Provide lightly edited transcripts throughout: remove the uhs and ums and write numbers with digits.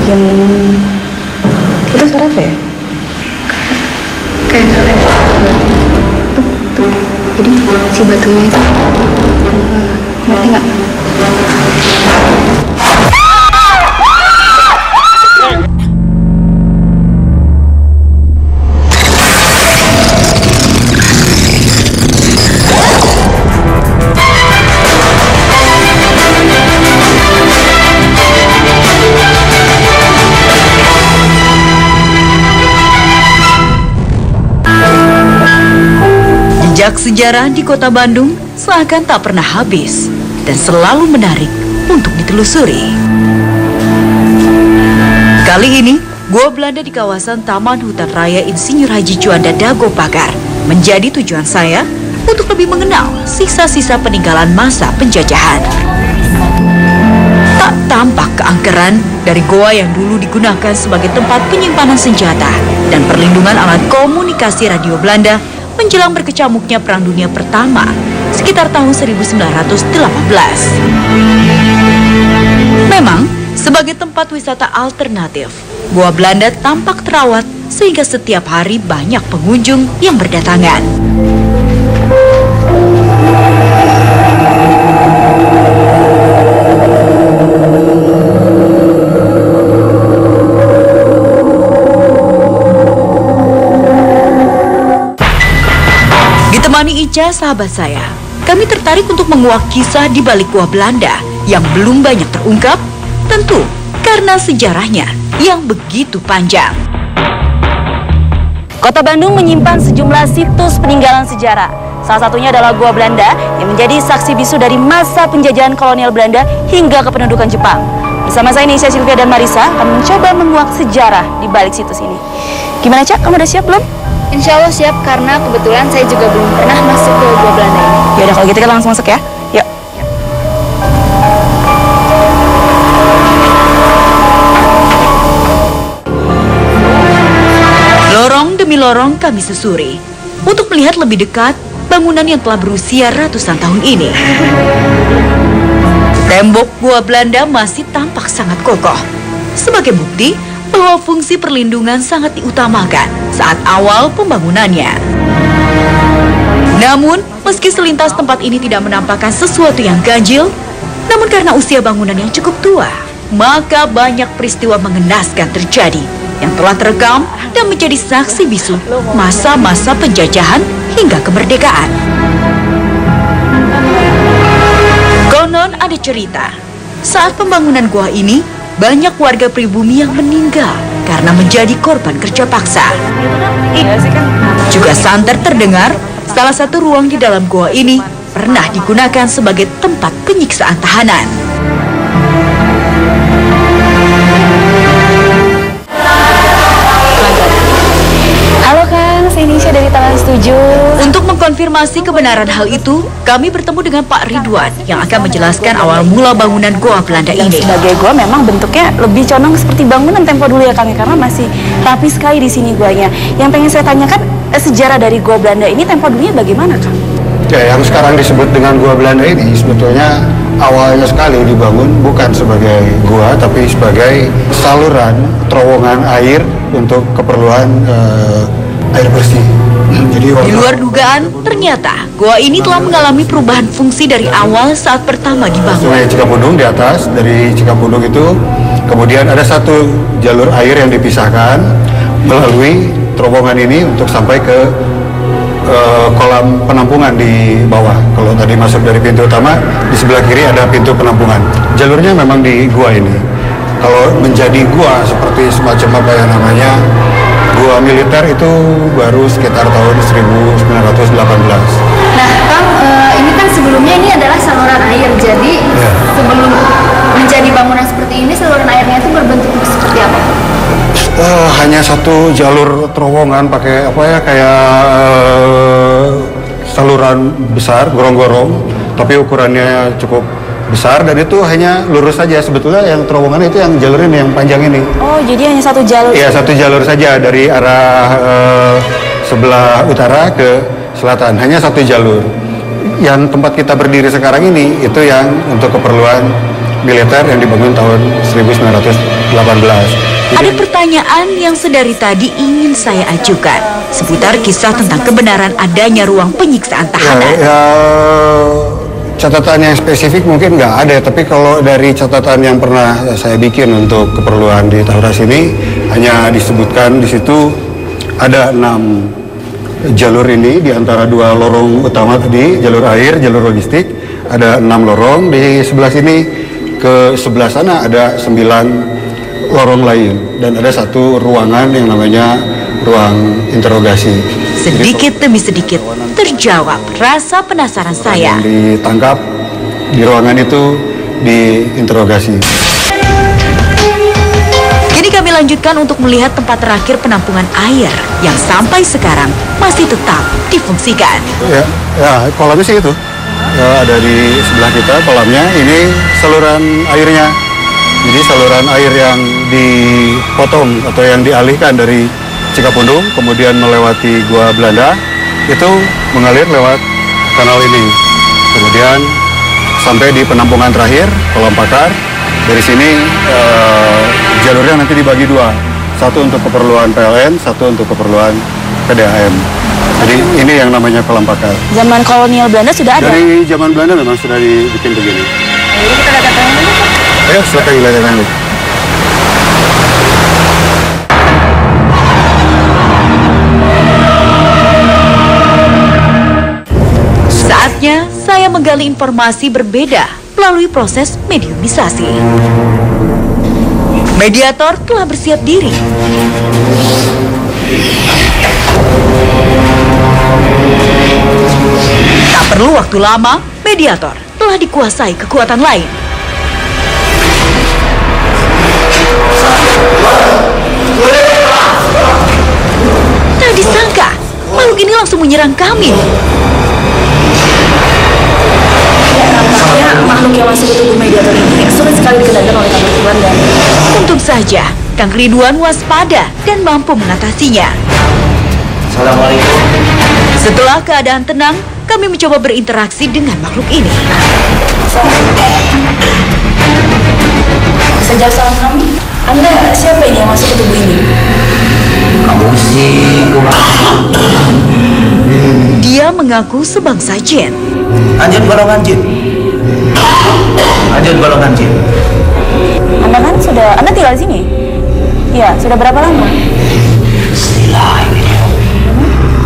bikin itu suara apa ya? Kayak nggak tuh. Jadi si batunya itu ngerti nggak? Jejak sejarah di kota Bandung seakan tak pernah habis dan selalu menarik untuk ditelusuri. Kali ini, Gua Belanda di kawasan Taman Hutan Raya Insinyur Haji Juanda Dago Pakar menjadi tujuan saya untuk lebih mengenal sisa-sisa peninggalan masa penjajahan. Tak tampak keangkeran dari goa yang dulu digunakan sebagai tempat penyimpanan senjata dan perlindungan alat komunikasi radio Belanda menjelang berkecamuknya Perang Dunia Pertama sekitar tahun 1918. Memang, sebagai tempat wisata alternatif, Goa Belanda tampak terawat sehingga setiap hari banyak pengunjung yang berdatangan. Ditemani Ica, sahabat saya, kami tertarik untuk menguak kisah di balik Goa Belanda yang belum banyak terungkap, tentu karena sejarahnya yang begitu panjang. Kota Bandung menyimpan sejumlah situs peninggalan sejarah. Salah satunya adalah Goa Belanda yang menjadi saksi bisu dari masa penjajahan kolonial Belanda hingga kependudukan Jepang. Bersama saya Nisha, Sylvia, dan Marisa akan mencoba menguak sejarah di balik situs ini. Gimana, Cak? Kamu udah siap belum? Insya Allah siap, karena kebetulan saya juga belum pernah masuk ke Goa Belanda ini. Yaudah, kalau gitu kita langsung masuk ya. Yuk. Lorong demi lorong kami susuri untuk melihat lebih dekat bangunan yang telah berusia ratusan tahun ini. Tembok Goa Belanda masih tampak sangat kokoh, sebagai bukti bahwa fungsi perlindungan sangat diutamakan saat awal pembangunannya. Namun, meski selintas tempat ini tidak menampakkan sesuatu yang ganjil, namun karena usia bangunan yang cukup tua, maka banyak peristiwa mengenaskan terjadi yang telah terekam dan menjadi saksi bisu masa-masa penjajahan hingga kemerdekaan. Konon ada cerita, saat pembangunan gua ini, banyak warga pribumi yang meninggal karena menjadi korban kerja paksa. Juga santer terdengar, salah satu ruang di dalam gua ini pernah digunakan sebagai tempat penyiksaan tahanan. Halo Kang, saya Nisha dari Taman Setuju. Untuk mengkonfirmasi kebenaran hal itu, kami bertemu dengan Pak Ridwan yang akan menjelaskan awal mula bangunan Goa Belanda ini. Sebagai goa memang bentuknya lebih condong seperti bangunan tempo dulu ya Kang, karena masih rapi sekali di sini goanya. Yang pengen saya tanyakan, sejarah dari Goa Belanda ini tempo dulunya bagaimana Kang? Ya, yang sekarang disebut dengan Goa Belanda ini sebetulnya awalnya sekali dibangun bukan sebagai gua, tapi sebagai saluran terowongan air untuk keperluan air bersih. Jadi Di luar dugaan, ternyata gua ini telah mengalami perubahan fungsi dari awal saat pertama dibangun. Sungai Cikapundung di atas, dari Cikapundung itu kemudian ada satu jalur air yang dipisahkan melalui terowongan ini untuk sampai ke kolam penampungan di bawah. Kalau tadi masuk dari pintu utama, di sebelah kiri ada pintu penampungan. Jalurnya memang di gua ini. Kalau menjadi gua seperti semacam apa yang namanya gua militer itu baru sekitar tahun 1918. Nah, Kang, ini kan sebelumnya ini adalah saluran air. Jadi sebelum menjadi bangunan seperti ini, saluran airnya itu berbentuk seperti apa? Hanya satu jalur terowongan pakai apa ya, kayak saluran besar, gorong-gorong, tapi ukurannya cukup besar dan itu hanya lurus saja. Sebetulnya yang terowongan itu yang jalur ini, yang panjang ini. Oh, jadi hanya satu jalur? Iya, satu jalur saja dari arah sebelah utara ke selatan, hanya satu jalur. Yang tempat kita berdiri sekarang ini itu yang untuk keperluan militer yang dibangun tahun 1918. Ada pertanyaan yang sedari tadi ingin saya ajukan seputar kisah tentang kebenaran adanya ruang penyiksaan tahanan. Catatan yang spesifik mungkin nggak ada, tapi kalau dari catatan yang pernah saya bikin untuk keperluan di Tauras ini, hanya disebutkan di situ ada 6 jalur ini di antara 2 lorong utama tadi, jalur air, jalur logistik, ada 6 lorong. Di sebelah sini ke sebelah sana ada 9 lorong lain, dan ada 1 ruangan yang namanya ruang interogasi. Sedikit demi sedikit terjawab rasa penasaran saya. Yang ditangkap di ruangan itu diinterogasi. Kini kami lanjutkan untuk melihat tempat terakhir penampungan air yang sampai sekarang masih tetap difungsikan. Ya, kolamnya sih itu. Ya, ada di sebelah kita kolamnya. Ini saluran airnya. Jadi saluran air yang dipotong atau yang dialihkan dari Cikapundung, kemudian melewati Gua Belanda, itu mengalir lewat kanal ini. Kemudian sampai di penampungan terakhir, Kolam Pakar. Dari sini jalurnya nanti dibagi 2. Satu untuk keperluan PLN, satu untuk keperluan PDAM. Jadi ini yang namanya Kolam Pakar. Zaman kolonial Belanda sudah ada? Dari zaman Belanda memang sudah dibikin begini. Jadi kita datang dulu. Ayo silakan lihat dulu. Saatnya saya menggali informasi berbeda melalui proses mediumisasi. Mediator telah bersiap diri. Tak perlu waktu lama, mediator telah dikuasai kekuatan lain. Tak disangka, makhluk ini langsung menyerang kami. Nampaknya makhluk yang masuk ke tubuh mediator ini sulit sekali dikendalikan oleh Kang Ridwan dan Untung saja, Kang Ridwan waspada dan mampu mengatasinya. Assalamualaikum. Setelah keadaan tenang, kami mencoba berinteraksi dengan makhluk ini. sejak saat kami. Anda siapa ini yang masuk ke tubuh ini? Kamu sih Dia mengaku sebangsa jin. Anjir golongan jin. Anjir golongan jin. Anda kan Anda tinggal di sini? Iya, sudah berapa lama?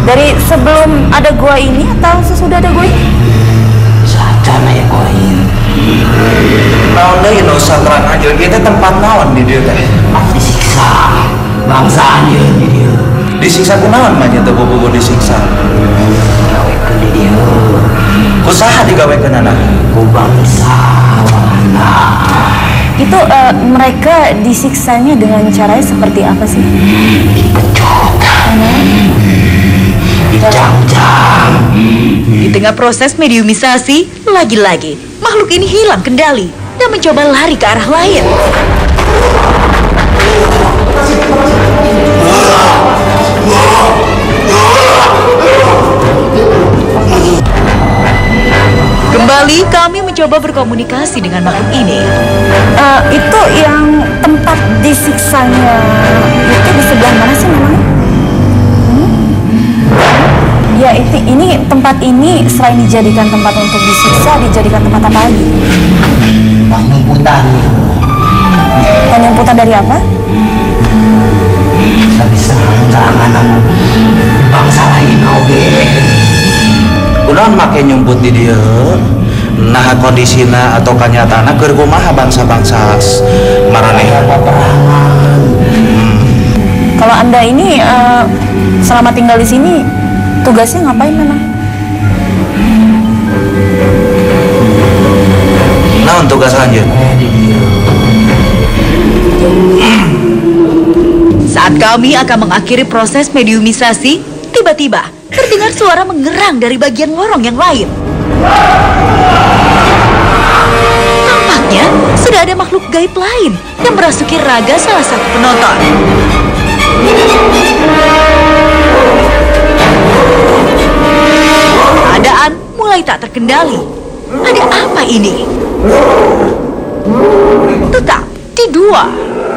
Dari sebelum ada gua ini atau sesudah ada gua ini? Sadana ya koin. Naon deui nu santran anjeun ieu teh tempat naon di dieu teh? Disiksa. Bangsa anjeun di dieu. Disiksa kunaon mah nya teu bobo disiksa? Gawekeun di dieu. Kusaha digawekeun anak? Ku bangsa wana. Itu mereka disiksanya dengan caranya seperti apa sih? Dicam-cam. Di tengah proses mediumisasi, lagi-lagi makhluk ini hilang kendali dan mencoba lari ke arah lain. Kembali kami mencoba berkomunikasi dengan makhluk ini. Itu yang tempat disiksanya itu di sebelah mana sih namanya? Ya ini tempat ini selain dijadikan tempat untuk disiksa, dijadikan tempat apa lagi? Penjemputan. Penjemputan dari apa? Dari serangan bangsa lain oge. Kunaon make nyumput di dieu? Nah kondisina atau kanyataana keur kumaha bangsa-bangsa maraneh peperangan. Kalau Anda ini selama tinggal di sini tugasnya ngapain memang? Naon tugas anjeun? Saat kami akan mengakhiri proses mediumisasi, tiba-tiba terdengar suara mengerang dari bagian lorong yang lain. Nampaknya sudah ada makhluk gaib lain yang merasuki raga salah satu penonton. Keadaan mulai tak terkendali. Ada apa ini? Tetap di Dua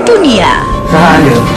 Dunia. Saha anjeun?